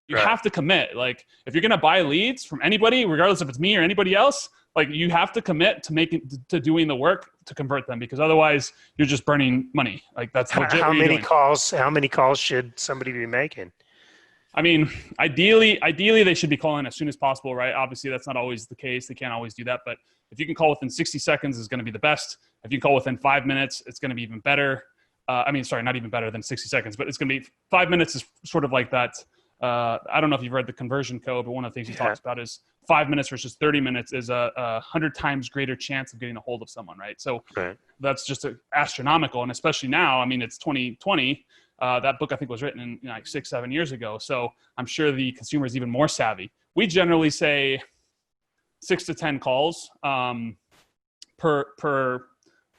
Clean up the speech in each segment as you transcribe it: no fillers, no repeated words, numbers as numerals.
You have to commit. Like if you're going to buy leads from anybody, regardless if it's me or anybody else, like you have to commit to to doing the work to convert them, because otherwise you're just burning money. Like that's legit. How many calls? How many calls should somebody be making? I mean, ideally they should be calling as soon as possible, right? Obviously that's not always the case. They can't always do that, but if you can call within 60 seconds is going to be the best. If you can call within 5 minutes, it's going to be even better. Not even better than 60 seconds, but it's going to be 5 minutes is sort of like that. I don't know if you've read the conversion code, but one of the things he talks about is 5 minutes versus 30 minutes is a 100 times greater chance of getting a hold of someone, right? So that's just astronomical. And especially now, I mean, it's 2020. That book I think was written in like 6-7 years ago. So I'm sure the consumer is even more savvy. We generally say 6 to 10 calls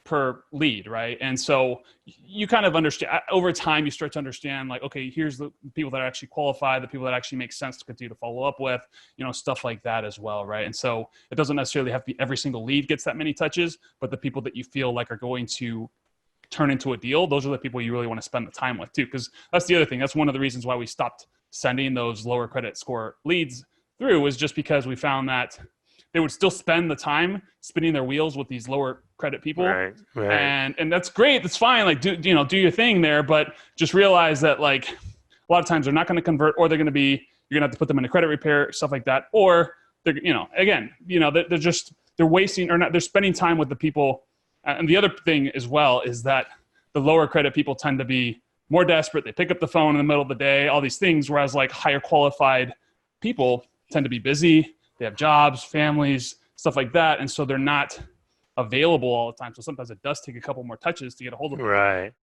per lead, right? And so you kind of understand over time, you start to understand like, okay, here's the people that are actually qualified, the people that actually make sense to continue to follow up with, stuff like that as well, right? And so it doesn't necessarily have to be every single lead gets that many touches, but the people that you feel like are going to turn into a deal, those are the people you really want to spend the time with too. Because that's the other thing. That's one of the reasons why we stopped sending those lower credit score leads through, was just because we found that they would still spend the time spinning their wheels with these lower credit people. Right. And that's great. That's fine. Like, do your thing there, but just realize that like a lot of times they're not going to convert, or you're going to have to put them in a credit repair, stuff like that. Or they're, they're wasting, or not, they're spending time with the people. And the other thing as well is that the lower credit people tend to be more desperate. They pick up the phone in the middle of the day, all these things, whereas like higher qualified people tend to be busy. They have jobs, families, stuff like that. And so they're not available all the time. So sometimes it does take a couple more touches to get a hold of them. Right.